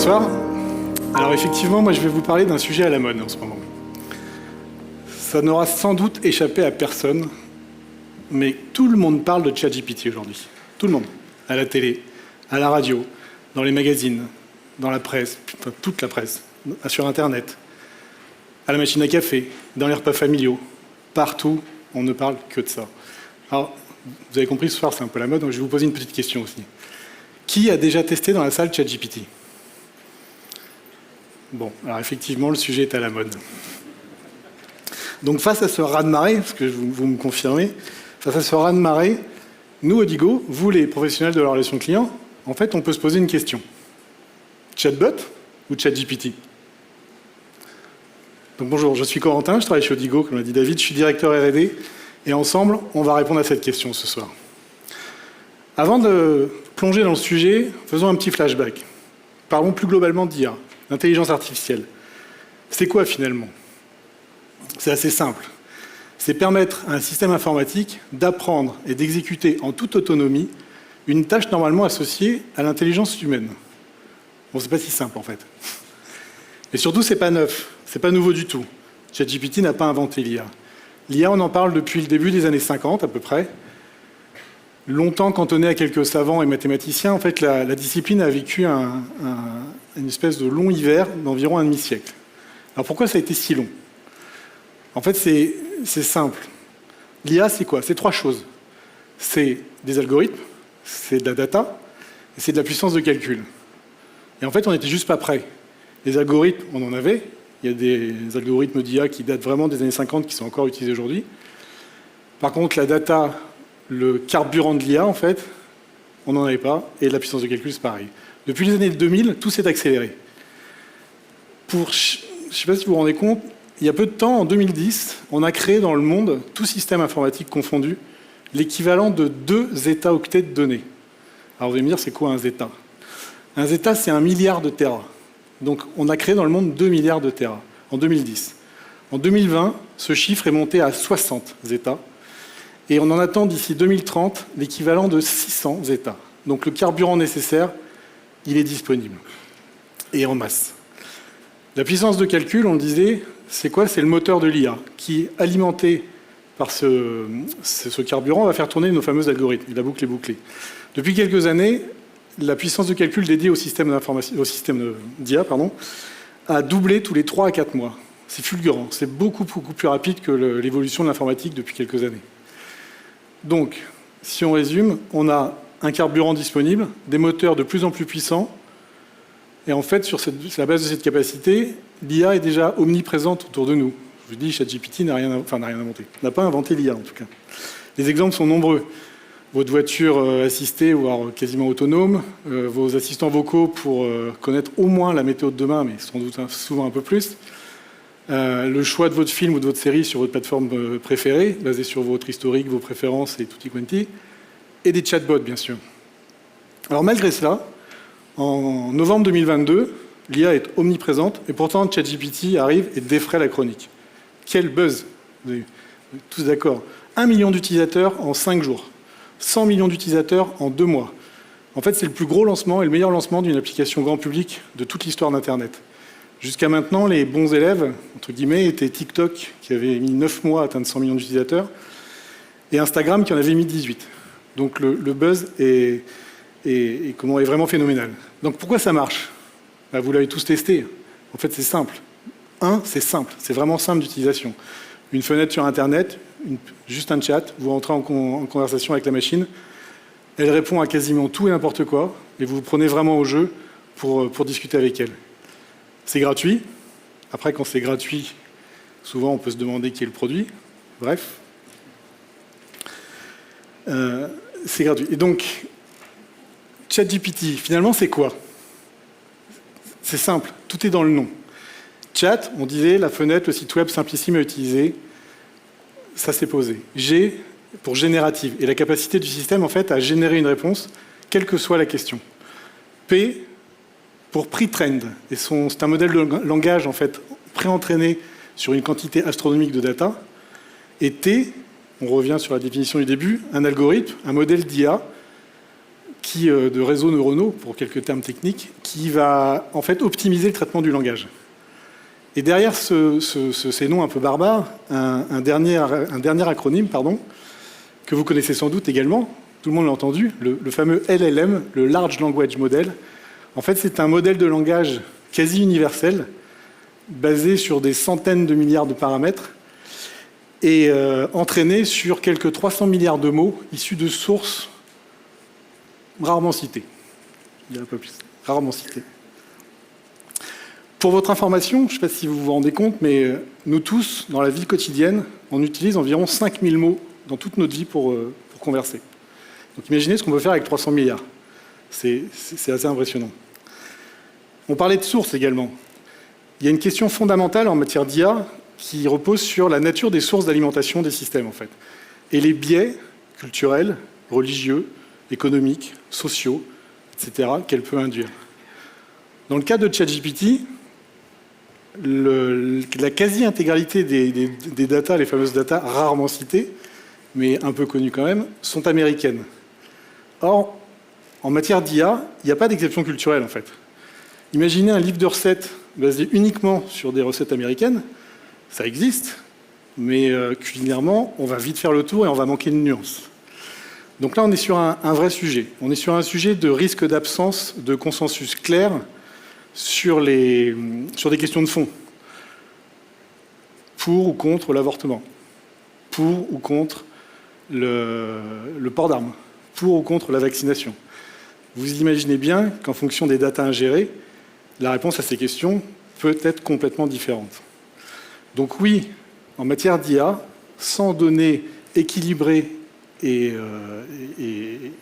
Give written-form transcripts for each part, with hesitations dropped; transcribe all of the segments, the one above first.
Bonsoir. Alors effectivement, moi je vais vous parler d'un sujet à la mode en ce moment. Ça n'aura sans doute échappé à personne, mais tout le monde parle de ChatGPT aujourd'hui. Tout le monde. À la télé, à la radio, dans les magazines, dans la presse, enfin, toute la presse, sur Internet, à la machine à café, dans les repas familiaux. Partout, on ne parle que de ça. Alors, vous avez compris, ce soir c'est un peu la mode, donc je vais vous poser une petite question aussi. Qui a déjà testé dans la salle ChatGPT ? Bon, alors effectivement, le sujet est à la mode. Donc face à ce raz-de-marée, parce que vous me confirmez, face à ce raz-de-marée, nous, Odigo, vous les professionnels de la relation client, en fait, on peut se poser une question. Chatbot ou ChatGPT ? Donc bonjour, je suis Corentin, je travaille chez Odigo, comme l'a dit David, je suis directeur R&D, et ensemble, on va répondre à cette question ce soir. Avant de plonger dans le sujet, faisons un petit flashback. Parlons plus globalement d'IA, l'intelligence artificielle. C'est quoi finalement ? C'est assez simple. C'est permettre à un système informatique d'apprendre et d'exécuter en toute autonomie une tâche normalement associée à l'intelligence humaine. Bon, c'est pas si simple en fait. Et surtout, c'est pas neuf, c'est pas nouveau du tout. ChatGPT n'a pas inventé l'IA. L'IA, on en parle depuis le début des années 50 à peu près. Longtemps cantonné à quelques savants et mathématiciens, en fait, la discipline a vécu une espèce de long hiver d'environ un demi-siècle. Alors pourquoi ça a été si long ? En fait, c'est simple. L'IA, c'est quoi ? C'est trois choses. C'est des algorithmes, c'est de la data, et c'est de la puissance de calcul. Et en fait, on n'était juste pas prêts. Les algorithmes, on en avait. Il y a des algorithmes d'IA qui datent vraiment des années 50 qui sont encore utilisés aujourd'hui. Par contre, la data, le carburant de l'IA, en fait, on n'en avait pas. Et la puissance de calcul, c'est pareil. Depuis les années 2000, tout s'est accéléré. Je ne sais pas si vous vous rendez compte, il y a peu de temps, en 2010, on a créé dans le monde, tout système informatique confondu, l'équivalent de 2 zeta-octets de données. Alors vous allez me dire, c'est quoi un zeta ? Un zeta, c'est 1 milliard de téra. Donc on a créé dans le monde 2 milliards de téra en 2010. En 2020, ce chiffre est monté à 60 zeta. Et on en attend d'ici 2030 l'équivalent de 600 zeta. Donc le carburant nécessaire, il est disponible. Et en masse. La puissance de calcul, on le disait, c'est quoi ? C'est le moteur de l'IA, qui, alimenté par ce carburant, va faire tourner nos fameux algorithmes. Et la boucle est bouclée. Depuis quelques années, la puissance de calcul dédiée au système d'IA a doublé tous les 3 à 4 mois. C'est fulgurant. C'est beaucoup plus rapide que l'évolution de l'informatique depuis quelques années. Donc, si on résume, on a un carburant disponible, des moteurs de plus en plus puissants, et en fait, sur la base de cette capacité, l'IA est déjà omniprésente autour de nous. Je vous dis, ChatGPT n'a rien inventé. N'a pas inventé l'IA, en tout cas. Les exemples sont nombreux. Votre voiture assistée, voire quasiment autonome, vos assistants vocaux pour connaître au moins la météo de demain, mais sans doute souvent un peu plus, le choix de votre film ou de votre série sur votre plateforme préférée, basée sur votre historique, vos préférences et tutti quanti, et des chatbots, bien sûr. Alors malgré cela, en novembre 2022, l'IA est omniprésente, et pourtant ChatGPT arrive et défraie la chronique. Quel buzz! Vous êtes tous d'accord. 1 million d'utilisateurs en 5 jours. 100 millions d'utilisateurs en 2 mois. En fait, c'est le plus gros lancement et le meilleur lancement d'une application grand public de toute l'histoire d'Internet. Jusqu'à maintenant, les bons élèves, entre guillemets, étaient TikTok, qui avait mis 9 mois à atteindre 100 millions d'utilisateurs, et Instagram, qui en avait mis 18. Donc le buzz est vraiment phénoménal. Donc pourquoi ça marche ? Vous l'avez tous testé. En fait, c'est simple. C'est simple. C'est vraiment simple d'utilisation. Une fenêtre sur Internet, juste un chat, vous rentrez en conversation avec la machine, elle répond à quasiment tout et n'importe quoi, et vous vous prenez vraiment au jeu pour discuter avec elle. C'est gratuit. Après, quand c'est gratuit, souvent on peut se demander qui est le produit. Bref. C'est gratuit. Et donc, ChatGPT, finalement, c'est quoi ? C'est simple, tout est dans le nom. Chat, on disait, la fenêtre, le site web simplissime à utiliser, ça s'est posé. G pour générative, et la capacité du système, en fait, à générer une réponse, quelle que soit la question. P pour pre-trained, et c'est un modèle de langage, en fait, pré-entraîné sur une quantité astronomique de data. Et T, on revient sur la définition du début, un algorithme, un modèle d'IA, de réseaux neuronaux, pour quelques termes techniques, qui va en fait optimiser le traitement du langage. Et derrière ces noms un peu barbares, un dernier acronyme, que vous connaissez sans doute également, tout le monde l'a entendu, le fameux LLM, le Large Language Model. En fait, c'est un modèle de langage quasi universel, basé sur des centaines de milliards de paramètres, et entraîné sur quelques 300 milliards de mots issus de sources rarement citées. Il y a un peu plus, rarement citées. Pour votre information, je ne sais pas si vous vous rendez compte, mais nous tous, dans la vie quotidienne, on utilise environ 5000 mots dans toute notre vie pour converser. Donc imaginez ce qu'on peut faire avec 300 milliards. C'est assez impressionnant. On parlait de sources également. Il y a une question fondamentale en matière d'IA qui repose sur la nature des sources d'alimentation des systèmes, en fait. Et les biais culturels, religieux, économiques, sociaux, etc., qu'elle peut induire. Dans le cas de ChatGPT, la quasi-intégralité des datas, les fameuses datas rarement citées, mais un peu connues quand même, sont américaines. Or, en matière d'IA, il n'y a pas d'exception culturelle, en fait. Imaginez un livre de recettes basé uniquement sur des recettes américaines, ça existe, mais culinairement, on va vite faire le tour et on va manquer de nuances. Donc là, on est sur un vrai sujet. On est sur un sujet de risque d'absence de consensus clair sur des questions de fond. Pour ou contre l'avortement. Pour ou contre le port d'armes. Pour ou contre la vaccination. Vous imaginez bien qu'en fonction des datas ingérées, la réponse à ces questions peut être complètement différente. Donc oui, en matière d'IA, sans données équilibrées et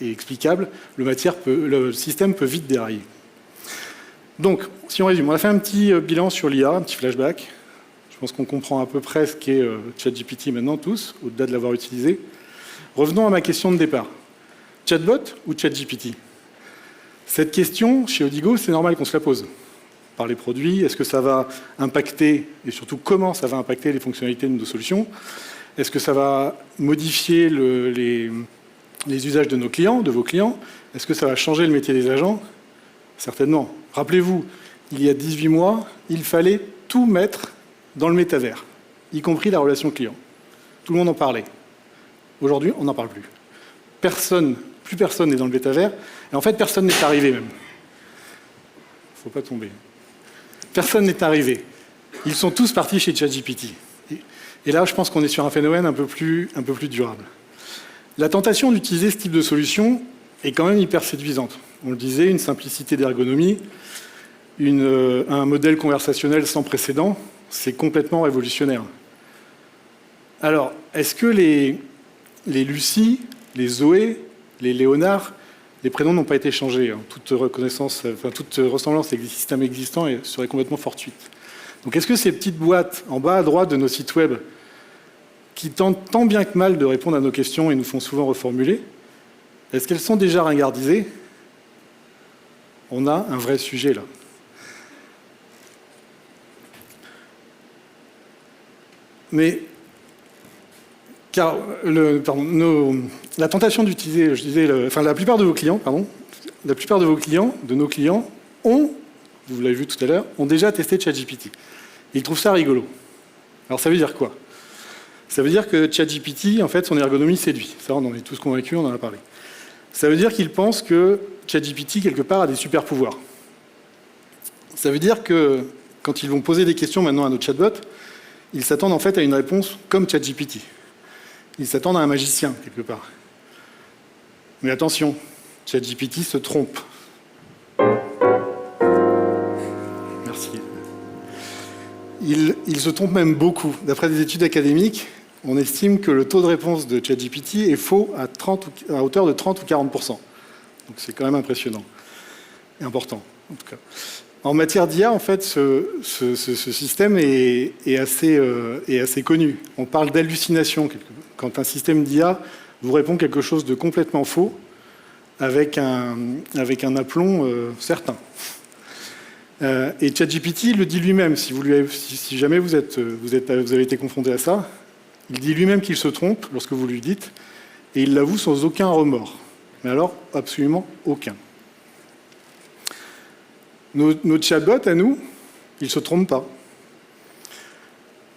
explicables, le système peut vite dérailler. Donc, si on résume, on a fait un petit bilan sur l'IA, un petit flashback. Je pense qu'on comprend à peu près ce qu'est ChatGPT maintenant, tous, au-delà de l'avoir utilisé. Revenons à ma question de départ. Chatbot ou ChatGPT? Cette question, chez Odigo, c'est normal qu'on se la pose. Par les produits, est-ce que ça va impacter, et surtout comment ça va impacter les fonctionnalités de nos solutions? Est-ce que ça va modifier les usages de nos clients, de vos clients? Est-ce que ça va changer le métier des agents? Certainement. Rappelez-vous, il y a 18 mois, il fallait tout mettre dans le métavers, y compris la relation client. Tout le monde en parlait. Aujourd'hui, on n'en parle plus. Plus personne n'est dans le métavers, et en fait, personne n'est arrivé même. Il ne faut pas tomber. Personne n'est arrivé. Ils sont tous partis chez ChatGPT. Et là, je pense qu'on est sur un phénomène un peu plus durable. La tentation d'utiliser ce type de solution est quand même hyper séduisante. On le disait, une simplicité d'ergonomie, un modèle conversationnel sans précédent, c'est complètement révolutionnaire. Alors, est-ce que les Lucie, les Zoé, les Léonard, les prénoms n'ont pas été changés, hein. Toute ressemblance avec des systèmes existants serait complètement fortuite. Donc est-ce que ces petites boîtes en bas à droite de nos sites web, qui tentent tant bien que mal de répondre à nos questions et nous font souvent reformuler, est-ce qu'elles sont déjà ringardisées? On a un vrai sujet là. Mais car la tentation d'utiliser, je disais, la plupart de vos clients, de nos clients, vous l'avez vu tout à l'heure, ont déjà testé ChatGPT. Ils trouvent ça rigolo. Alors ça veut dire quoi? Ça veut dire que ChatGPT, en fait, son ergonomie séduit. Ça, on en est tous convaincus, on en a parlé. Ça veut dire qu'ils pensent que ChatGPT, quelque part, a des super pouvoirs. Ça veut dire que quand ils vont poser des questions maintenant à nos chatbots, ils s'attendent en fait à une réponse comme ChatGPT. Ils s'attendent à un magicien, quelque part. Mais attention, ChatGPT se trompe. Merci. Il se trompe même beaucoup. D'après des études académiques, on estime que le taux de réponse de ChatGPT est faux à hauteur de 30 ou 40%. Donc c'est quand même impressionnant. Et important, en tout cas. En matière d'IA, en fait, ce système est assez connu. On parle d'hallucination. Quand un système d'IA vous répond quelque chose de complètement faux, avec un aplomb certain. Et ChatGPT le dit lui-même, si jamais vous avez été confronté à ça, il dit lui-même qu'il se trompe lorsque vous lui dites, et il l'avoue sans aucun remords. Mais alors, absolument aucun. Nos chatbots, à nous, ils ne se trompent pas.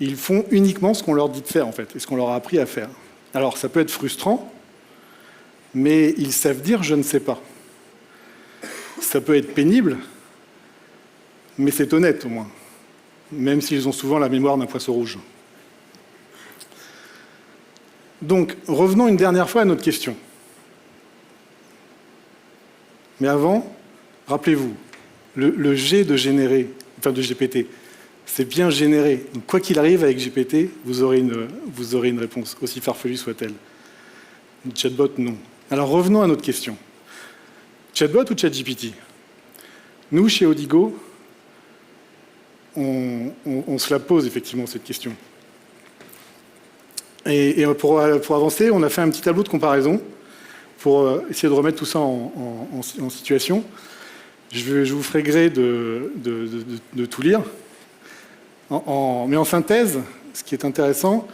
Ils font uniquement ce qu'on leur dit de faire, en fait, et ce qu'on leur a appris à faire. Alors, ça peut être frustrant, mais ils savent dire « je ne sais pas ». Ça peut être pénible, mais c'est honnête, au moins, même s'ils ont souvent la mémoire d'un poisson rouge. Donc, revenons une dernière fois à notre question. Mais avant, rappelez-vous, le G de générer, enfin de GPT, c'est bien généré. Donc, quoi qu'il arrive avec GPT, vous aurez une réponse, aussi farfelue soit-elle. Une chatbot, non. Alors revenons à notre question. Chatbot ou ChatGPT? Nous, chez Odigo, on se la pose effectivement, cette question. Et pour avancer, on a fait un petit tableau de comparaison pour essayer de remettre tout ça en situation. Je vous ferai gré de tout lire. Mais en synthèse, ce qui est intéressant,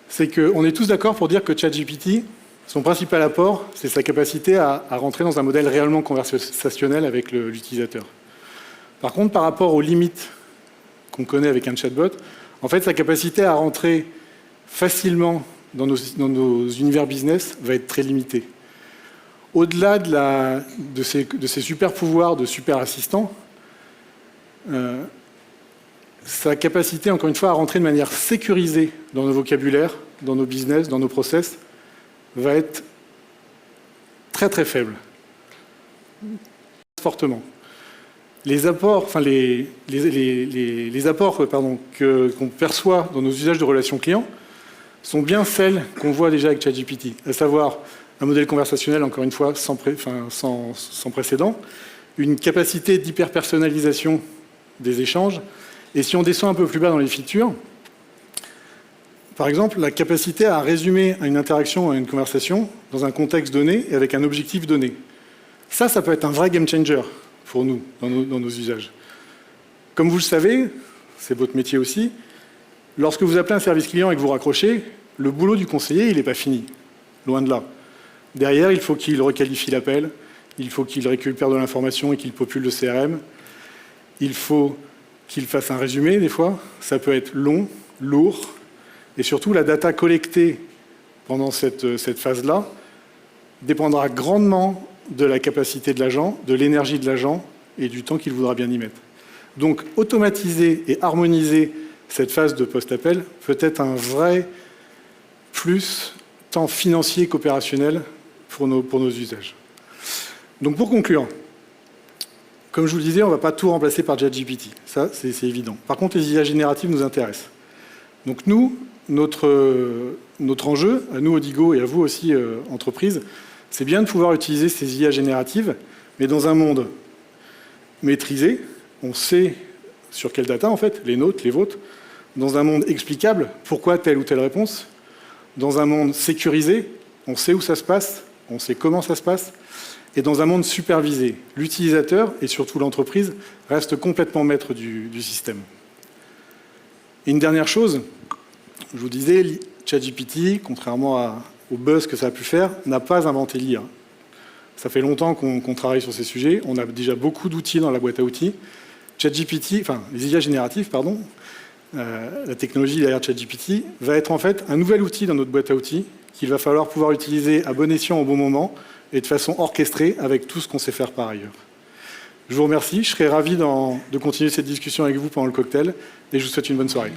c'est qu'on est tous d'accord pour dire que ChatGPT, son principal apport, c'est sa capacité à rentrer dans un modèle réellement conversationnel avec l'utilisateur. Par contre, par rapport aux limites qu'on connaît avec un chatbot, en fait, sa capacité à rentrer facilement dans nos univers business va être très limitée. Au-delà de ces super pouvoirs de super assistant, sa capacité, encore une fois, à rentrer de manière sécurisée dans nos vocabulaires, dans nos business, dans nos process, va être très très faible. Fortement. Les apports, enfin les apports qu'on perçoit dans nos usages de relations clients sont bien celles qu'on voit déjà avec ChatGPT, à savoir un modèle conversationnel, encore une fois, sans précédent, une capacité d'hyper-personnalisation des échanges, et si on descend un peu plus bas dans les features, par exemple, la capacité à résumer une interaction, à une conversation, dans un contexte donné et avec un objectif donné. Ça peut être un vrai game changer pour nous, dans nos usages. Comme vous le savez, c'est votre métier aussi, lorsque vous appelez un service client et que vous raccrochez, le boulot du conseiller, il n'est pas fini. Loin de là. Derrière, il faut qu'il requalifie l'appel, il faut qu'il récupère de l'information et qu'il popule le CRM. Il faut qu'il fasse un résumé, des fois. Ça peut être long, lourd. Et surtout, la data collectée pendant cette phase-là dépendra grandement de la capacité de l'agent, de l'énergie de l'agent et du temps qu'il voudra bien y mettre. Donc, automatiser et harmoniser cette phase de post-appel peut être un vrai plus tant financier qu'opérationnel pour nos usages. Donc, pour conclure, comme je vous le disais, on ne va pas tout remplacer par ChatGPT. Ça, c'est évident. Par contre, les IA génératives nous intéressent. Donc, nous, notre enjeu, à nous Odigo et à vous aussi, entreprise, c'est bien de pouvoir utiliser ces IA génératives, mais dans un monde maîtrisé, on sait sur quelle data, en fait, les nôtres, les vôtres, dans un monde explicable, pourquoi telle ou telle réponse, dans un monde sécurisé, on sait où ça se passe, on sait comment ça se passe, et dans un monde supervisé, l'utilisateur et surtout l'entreprise restent complètement maîtres du système. Et une dernière chose, je vous disais, ChatGPT, contrairement au buzz que ça a pu faire, n'a pas inventé l'IA. Ça fait longtemps qu'on travaille sur ces sujets, on a déjà beaucoup d'outils dans la boîte à outils. ChatGPT, enfin les IA génératives, pardon, la technologie derrière ChatGPT va être en fait un nouvel outil dans notre boîte à outils qu'il va falloir pouvoir utiliser à bon escient au bon moment et de façon orchestrée avec tout ce qu'on sait faire par ailleurs. Je vous remercie, je serai ravi de continuer cette discussion avec vous pendant le cocktail et je vous souhaite une bonne soirée.